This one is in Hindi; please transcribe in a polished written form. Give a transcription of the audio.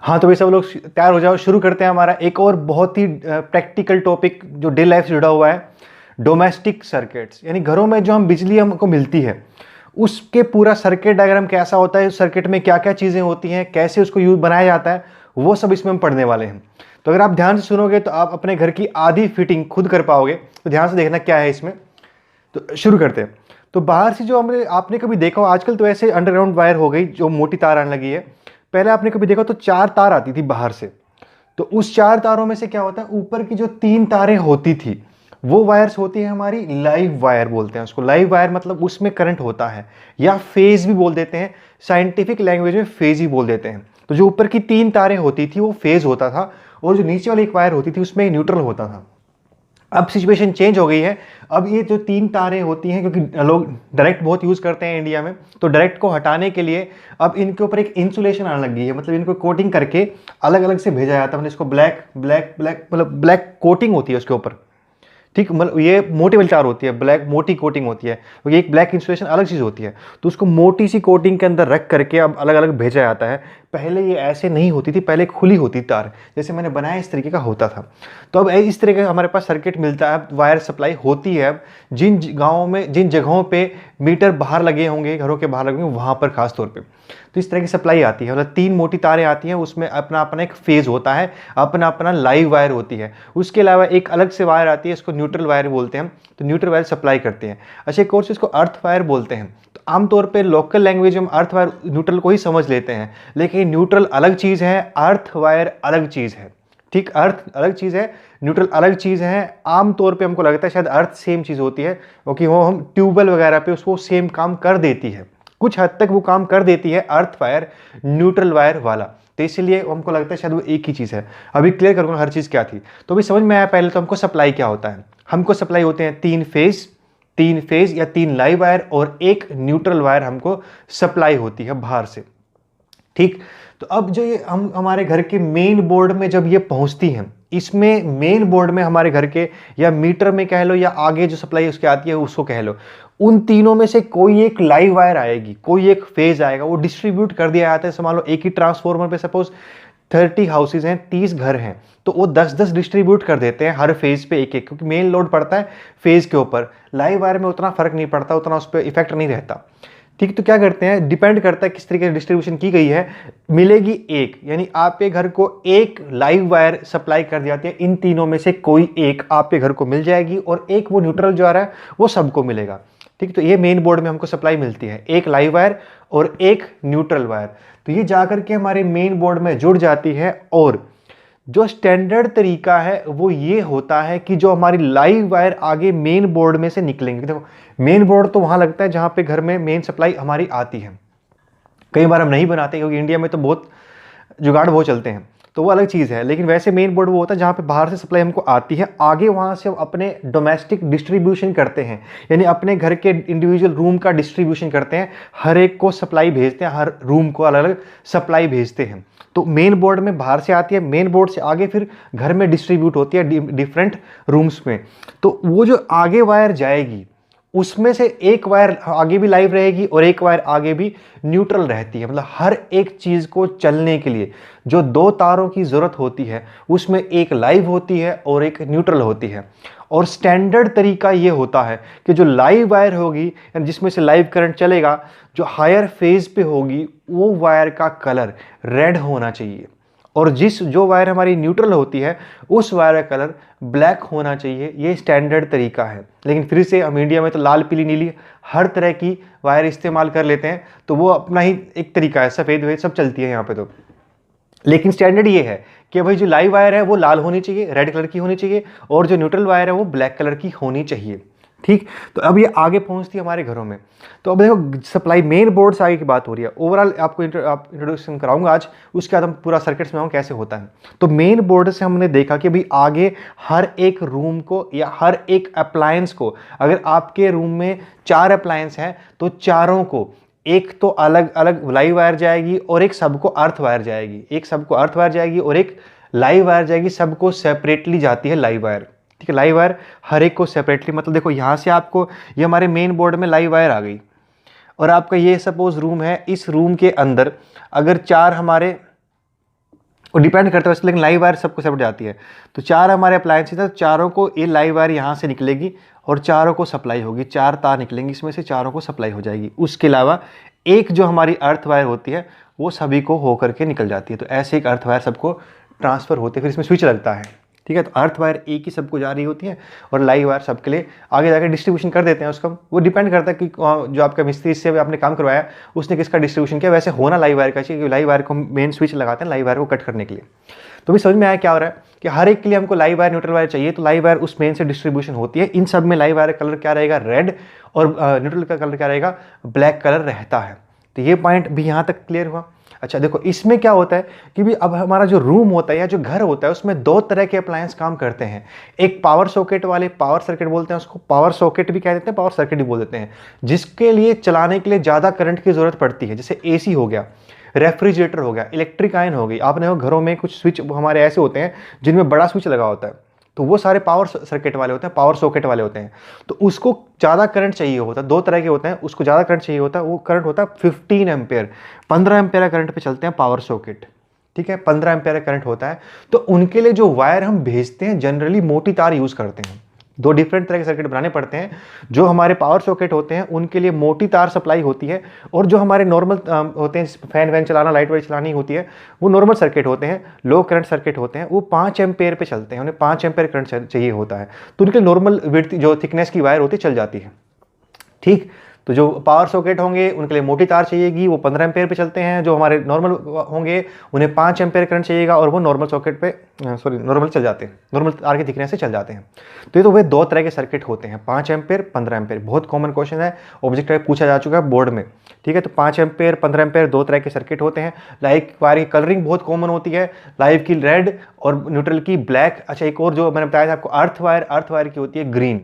हाँ तो भाई सब लोग तैयार हो जाओ, शुरू करते हैं हमारा एक और बहुत ही प्रैक्टिकल टॉपिक जो डे लाइफ से जुड़ा हुआ है, डोमेस्टिक सर्किट्स। यानी घरों में जो हम बिजली हमको मिलती है उसके पूरा सर्किट डायग्राम कैसा होता है, उस सर्किट में क्या क्या चीज़ें होती हैं, कैसे उसको यूज बनाया जाता है, वो सब इसमें हम पढ़ने वाले हैं। तो अगर आप ध्यान से सुनोगे तो आप अपने घर की आधी फिटिंग खुद कर पाओगे। तो ध्यान से देखना क्या है इसमें। तो शुरू करते हैं। तो बाहर से जो हमने आपने कभी देखा हो, आजकल तो ऐसे अंडरग्राउंड वायर हो गई जो मोटी तार आने लगी है। पहले आपने कभी देखा तो 4 तार आती थी बाहर से। तो उस 4 तारों में से क्या होता है, ऊपर की जो 3 तारें होती थी वो वायर्स होती है हमारी लाइव वायर बोलते हैं उसको। लाइव वायर मतलब उसमें करंट होता है, या फेज भी बोल देते हैं, साइंटिफिक लैंग्वेज में फेज ही बोल देते हैं। तो जो ऊपर की 3 तारें होती थी वो फेज होता था, और जो नीचे वाली एक वायर होती थी उसमें न्यूट्रल होता था। अब सिचुएशन चेंज हो गई है। अब ये जो 3 तारें होती हैं, क्योंकि लोग डायरेक्ट बहुत यूज करते हैं इंडिया में, तो डायरेक्ट को हटाने के लिए अब इनके ऊपर एक इंसुलेशन आने लगी है। मतलब इनको कोटिंग करके अलग अलग से भेजा जाता है। मतलब इसको ब्लैक ब्लैक ब्लैक मतलब ब्लैक कोटिंग होती है उसके ऊपर। ठीक, मतलब ये मोटी वाली तार होती है, ब्लैक मोटी कोटिंग होती है, क्योंकि एक ब्लैक इंसुलेशन अलग चीज़ होती है। तो उसको मोटी सी कोटिंग के अंदर रख करके अब अलग अलग भेजा जाता है। पहले ये ऐसे नहीं होती थी, पहले खुली होती तार, जैसे मैंने बनाया इस तरीके का होता था। तो अब इस तरीके का हमारे पास सर्किट मिलता है, अब वायर सप्लाई होती है। अब जिन गाँवों में, जिन जगहों पर मीटर बाहर लगे होंगे, घरों के बाहर लगे होंगे, वहाँ पर खास तौर पर तो इस तरह की सप्लाई आती है। मतलब 3 मोटी तारें आती हैं, उसमें अपना अपना एक फेज होता है, अपना अपना लाइव वायर होती है। उसके अलावा एक अलग से वायर आती है, इसको न्यूट्रल वायर बोलते हैं। तो न्यूट्रल वायर सप्लाई करते हैं। अच्छा, एक और इसको अर्थ वायर बोलते हैं। तो आमतौर पे लोकल लैंग्वेज में अर्थ वायर न्यूट्रल को ही समझ लेते हैं, लेकिन न्यूट्रल अलग चीज़ है, अर्थ वायर अलग चीज़ है। ठीक, अर्थ अलग चीज़ है, न्यूट्रल अलग चीज़ है। आमतौर पे हमको लगता है शायद अर्थ सेम चीज़ होती है, क्योंकि वो हम ट्यूबवेल वगैरह पे उसको सेम काम कर देती है, कुछ हद तक वो काम कर देती है अर्थ वायर न्यूट्रल वायर वाला। तो इसलिए हमको लगता है शायद वो एक ही चीज़ है। अभी क्लियर करूँगा हर चीज़ क्या थी। तो अभी समझ में आया। पहले तो हमको सप्लाई क्या होता है। हमको सप्लाई होते हैं 3 फेज या 3 लाइव वायर और एक न्यूट्रल वायर हमको सप्लाई होती है बाहर से। ठीक, तो अब जो ये हम हमारे घर के मेन बोर्ड में जब ये पहुंचती हैं, इसमें मेन बोर्ड में हमारे घर के, या मीटर में कह लो, या आगे जो सप्लाई उसके आती है उसको कह लो, उन तीनों में से कोई एक लाइव वायर आएगी, कोई एक फेज आएगा, वो डिस्ट्रीब्यूट कर दिया जाता है। समझ लो एक ही ट्रांसफॉर्मर पे सपोज 30 हाउसेज हैं, 30 घर हैं, तो वो 10-10 डिस्ट्रीब्यूट कर देते हैं हर फेज पे एक एक, क्योंकि मेन लोड पड़ता है फेज के ऊपर। लाइव वायर में उतना फर्क नहीं पड़ता, उतना उस पर इफेक्ट नहीं रहता। ठीक, तो क्या करते हैं, डिपेंड करता है किस तरीके से डिस्ट्रीब्यूशन की गई है। मिलेगी एक, यानी आपके घर को एक लाइव वायर सप्लाई कर दी जाती है। इन तीनों में से कोई एक आपके घर को मिल जाएगी, और एक वो न्यूट्रल जो आ रहा है वो सबको मिलेगा। ठीक, तो ये मेन बोर्ड में हमको सप्लाई मिलती है, एक लाइव वायर और एक न्यूट्रल वायर। तो ये जाकर के हमारे मेन बोर्ड में जुड़ जाती है। और जो स्टैंडर्ड तरीका है वो ये होता है कि जो हमारी लाइव वायर आगे मेन बोर्ड में से निकलेंगे। देखो, मेन बोर्ड तो वहां लगता है जहां पे घर में मेन सप्लाई हमारी आती है। कई बार हम नहीं बनाते, क्योंकि इंडिया में तो बहुत जुगाड़ बहुत चलते हैं, तो वो अलग चीज़ है। लेकिन वैसे मेन बोर्ड वो होता है जहाँ पे बाहर से सप्लाई हमको आती है, आगे वहाँ से हम अपने डोमेस्टिक डिस्ट्रीब्यूशन करते हैं, यानी अपने घर के इंडिविजुअल रूम का डिस्ट्रीब्यूशन करते हैं। हर एक को सप्लाई भेजते हैं, हर रूम को अलग अलग सप्लाई भेजते हैं। तो मेन बोर्ड में बाहर से आती है, मेन बोर्ड से आगे फिर घर में डिस्ट्रीब्यूट होती है डिफरेंट रूम्स में। तो वो जो आगे वायर जाएगी उसमें से एक वायर आगे भी लाइव रहेगी और एक वायर आगे भी न्यूट्रल रहती है। मतलब हर एक चीज को चलने के लिए जो 2 तारों की जरूरत होती है, उसमें एक लाइव होती है और एक न्यूट्रल होती है। और स्टैंडर्ड तरीका ये होता है कि जो लाइव वायर होगी, जिसमें से लाइव करंट चलेगा, जो हायर फेज पे होगी, वो वायर का कलर रेड होना चाहिए। और जो वायर हमारी न्यूट्रल होती है, उस वायर का कलर ब्लैक होना चाहिए। ये स्टैंडर्ड तरीका है। लेकिन फिर से हम इंडिया में तो लाल, पीली, नीली हर तरह की वायर इस्तेमाल कर लेते हैं, तो वो अपना ही एक तरीका है, सफ़ेद वेद सब चलती है यहाँ पे तो। लेकिन स्टैंडर्ड ये है कि भाई जो लाइव वायर है वो लाल होनी चाहिए, रेड कलर की होनी चाहिए, और जो न्यूट्रल वायर है वो ब्लैक कलर की होनी चाहिए। ठीक, तो अब ये आगे पहुंचती है हमारे घरों में। तो अब देखो, सप्लाई मेन बोर्ड से आगे की बात हो रही है। ओवरऑल आपको इंट्रोडक्शन कराऊंगा आज, उसके बाद हम पूरा सर्किट्स में आऊँ कैसे होता है। तो मेन बोर्ड से हमने देखा कि भाई आगे हर एक रूम को या हर एक अप्लायंस को, अगर आपके रूम में 4 अप्लायंस हैं तो चारों को एक तो अलग अलग लाइव वायर जाएगी और एक सबको अर्थ वायर जाएगी, एक सबको अर्थ वायर जाएगी और एक लाइव वायर जाएगी। सबको सेपरेटली जाती है लाइव वायर। ठीक है, लाइव वायर हर एक को सेपरेटली। मतलब देखो, यहाँ से आपको ये हमारे मेन बोर्ड में लाइव वायर आ गई, और आपका ये सपोज रूम है, इस रूम के अंदर अगर 4 हमारे वो डिपेंड करता है वैसे, लेकिन लाइव वायर सबको सेपरेट जाती है। तो 4 हमारे अप्लायंसेस है, तो चारों को ये लाइव वायर यहाँ से निकलेगी और चारों को सप्लाई होगी, 4 तार निकलेंगी इसमें से, चारों को सप्लाई हो जाएगी। उसके अलावा एक जो हमारी अर्थ वायर होती है वो सभी को होकर के निकल जाती है। तो ऐसे एक अर्थ वायर सबको ट्रांसफर होते हैं, फिर इसमें स्विच लगता है, ठीक है। तो अर्थ वायर एक ही सबको जा रही होती है और लाइव वायर सबके लिए आगे जाकर डिस्ट्रीब्यूशन कर देते हैं उसका। वो डिपेंड करता है कि जो आपका मिस्त्री से आपने काम करवाया उसने किसका डिस्ट्रीब्यूशन किया। वैसे होना लाइव वायर का चाहिए, क्योंकि लाइव वायर को मेन स्विच लगाते हैं लाइव वायर को कट करने के लिए। तो भी समझ में आया क्या हो रहा है कि हर एक के लिए हमको लाइव वायर न्यूट्रल वायर चाहिए, तो लाइव वायर उस मेन से डिस्ट्रीब्यूशन होती है। इन सब में लाइव वायर का कलर क्या रहेगा, रेड, और न्यूट्रल का कलर क्या रहेगा, ब्लैक कलर रहता है। तो ये पॉइंट भी यहाँ तक क्लियर हुआ। अच्छा देखो, इसमें क्या होता है कि भी अब हमारा जो रूम होता है या जो घर होता है उसमें 2 तरह के अप्लायंस काम करते हैं। एक पावर सॉकेट वाले, पावर सर्किट बोलते हैं उसको, पावर सॉकेट भी कह देते हैं, पावर सर्किट भी बोल देते हैं, जिसके लिए चलाने के लिए ज़्यादा करंट की ज़रूरत पड़ती है। जैसे एसी हो गया, रेफ्रिजरेटर हो गया, इलेक्ट्रिक आयन हो गई। आपने घरों में कुछ स्विच हमारे ऐसे होते हैं जिनमें बड़ा स्विच लगा होता है, तो वो सारे पावर सर्किट वाले होते हैं, पावर सॉकेट वाले होते हैं। तो उसको ज़्यादा करंट चाहिए होता है, 2 तरह के होते हैं, उसको ज़्यादा करंट चाहिए होता है। वो करंट होता है 15 एम्पेयर, 15 एम्पेयर करंट पे चलते हैं पावर सॉकेट, ठीक है। 15 एम्पेयर करंट होता है। तो उनके लिए जो वायर हम भेजते हैं जनरली मोटी तार यूज़ करते हैं। 2 डिफरेंट तरह के सर्किट बनाने पड़ते हैं। जो हमारे पावर सॉकेट होते हैं उनके लिए मोटी तार सप्लाई होती है, और जो हमारे नॉर्मल होते हैं, फैन वैन चलाना, लाइट वाइट चलानी होती है, वो नॉर्मल सर्किट होते हैं, लो करंट सर्किट होते हैं। वो 5 एम्पेयर पे चलते हैं, उन्हें 5 एम्पेयर करंट चाहिए होता है। तो उनके नॉर्मल विड्थ जो थिकनेस की वायर होती है चल जाती है, ठीक। तो जो पावर सॉकेट होंगे उनके लिए मोटी तार चाहिएगी, वो 15 एम्पेयर पे चलते हैं। जो हमारे नॉर्मल होंगे उन्हें 5 एम्पेयर करंट चाहिएगा, और वो नॉर्मल सॉकेट पे नॉर्मल चल जाते हैं, नॉर्मल तार की थिकनेस से चल जाते हैं। तो ये तो वे 2 तरह के सर्किट होते हैं, 5 एम्पेयर, 15 एम्पेयर। बहुत कॉमन क्वेश्चन है, ऑब्जेक्ट टाइप पूछा जा चुका है बोर्ड में, ठीक है। तो 5 एम्पेयर, 15 एम्पेयर 2 तरह के सर्किट होते हैं। लाइव वायर की कलरिंग बहुत कॉमन होती है, लाइव की रेड और न्यूट्रल की ब्लैक। अच्छा, एक और जो मैंने बताया था आपको, अर्थ वायर की होती है ग्रीन।